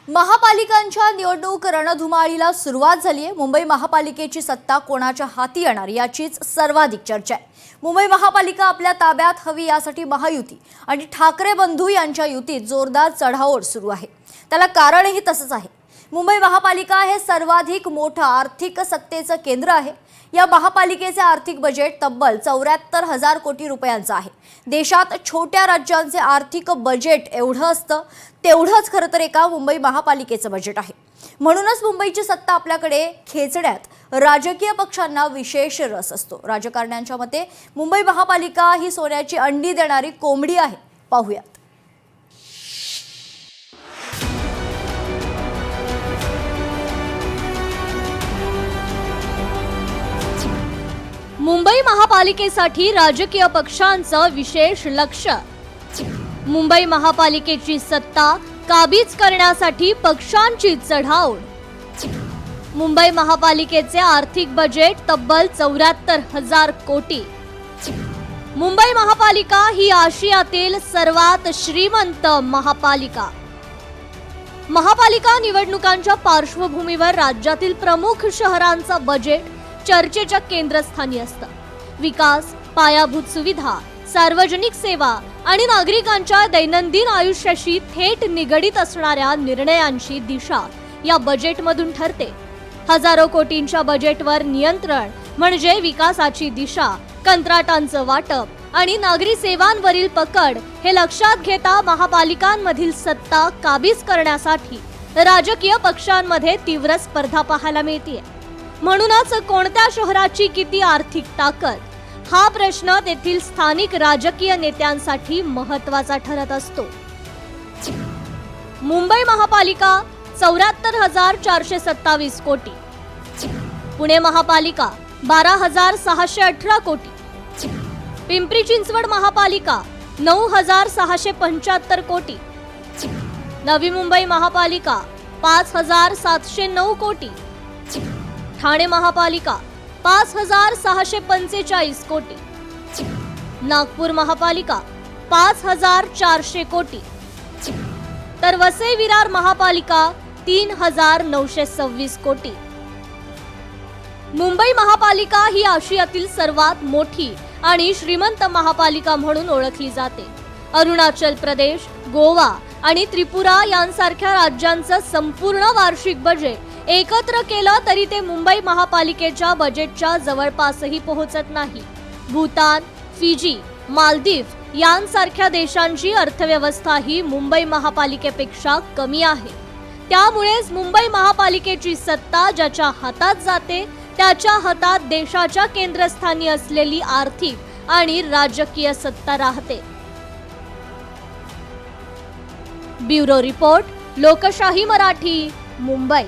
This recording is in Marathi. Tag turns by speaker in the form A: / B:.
A: महापालिकांच्या निवडणूक रणधुमाळीला सुरुवात झाली आहे। मुंबई महापालिकेची सत्ता कोणाच्या हाती येणार याचीच सर्वाधिक चर्चा आहे। मुंबई महापालिका आपल्या ताब्यात हवी यासाठी महायुती आणि ठाकरे बंधू यांच्या युतीत जोरदार चढाओढ सुरू आहे। त्याला कारणही तसंच आहे। मुंबई महापालिका हे सर्वाधिक मोठं आर्थिक सत्तेचं केंद्र आहे। या महापालिकेचे आर्थिक बजेट तब्बल 74,000 कोटी रुपयांचं आहे। देशात छोट्या राज्यांचे आर्थिक बजेट एवढं असतं तेवढंच खरं तर एका मुंबई महापालिकेचं बजेट आहे। म्हणूनच मुंबईची सत्ता आपल्याकडे खेचण्यात राजकीय पक्षांना विशेष रस असतो। राजकारण्यांच्या मते मुंबई महापालिका ही सोन्याची अंडी देणारी कोंबडी आहे। पाहूयात।
B: मुंबई महापालिकेसाठी राजकीय पक्षांचं विशेष लक्ष। मुंबई महापालिकेची सत्ता काबीज करण्यासाठी पक्षांची चढाओढ। मुंबई महापालिकेचे आर्थिक बजेट तब्बल 74,000 कोटी। मुंबई महापालिका ही आशियातील सर्वात श्रीमंत महापालिका। महापालिका निवडणुकांच्या पार्श्वभूमीवर राज्यातील प्रमुख शहरांचा बजेट चर्चेच्या केंद्रस्थानी असतं। विकास, पायाभूत सुविधा, सार्वजनिक सेवा आणि नागरिकांच्या दैनंदिन आयुष्याशी थेट निगडीत असणाऱ्या निर्णयांची दिशा या बजेटमधून ठरते। हजारो कोटींच्या बजेटवर नियंत्रण म्हणजे विकासाची दिशा, कंत्राटांचं वाटप आणि नागरी सेवांवरील पकड हे लक्षात घेता महापालिकांमधील सत्ता काबीज करण्यासाठी राजकीय पक्षांमध्ये तीव्र स्पर्धा पाहायला मिळते। म्हणूनच कोणत्या शहराची किती आर्थिक ताकद हा प्रश्न तेथील स्थानिक राजकीय नेत्यांसाठी महत्त्वाचा ठरत असतो। मुंबई महापालिका 74,427 कोटी, पुणे महापालिका 12,618 कोटी, पिंपरी चिंचवड महापालिका 9,675 कोटी, नवी मुंबई महापालिका 5,709 कोटी, ठाणे महापालिका 5,645 कोटी, नागपूर महापालिका 5,400 कोटी, तर वसई विरार महापालिका 3,926 कोटी। मुंबई महापालिका ही आशियातील सर्वात मोठी आणि श्रीमंत महापालिका म्हणून ओळखली जाते। अरुणाचल प्रदेश, गोवा आणि त्रिपुरा यांसारख्या राज्यांचं संपूर्ण वार्षिक बजेट एकत्र केलं तरी ते मुंबई महापालिकेच्या बजेटच्या जवळपासही पोहोचत नाही। भूतान, फिजी, मालदीव यांसारख्या देशांची अर्थव्यवस्था ही मुंबई महापालिकेपेक्षा कमी आहे। त्यामुळेच मुंबई महापालिकेची सत्ता ज्याच्या हातात जाते त्याच्या हातात देशाच्या केंद्रस्थानी असलेली आर्थिक आणि राजकीय सत्ता राहते। ब्युरो रिपोर्ट, लोकशाही मराठी, मुंबई।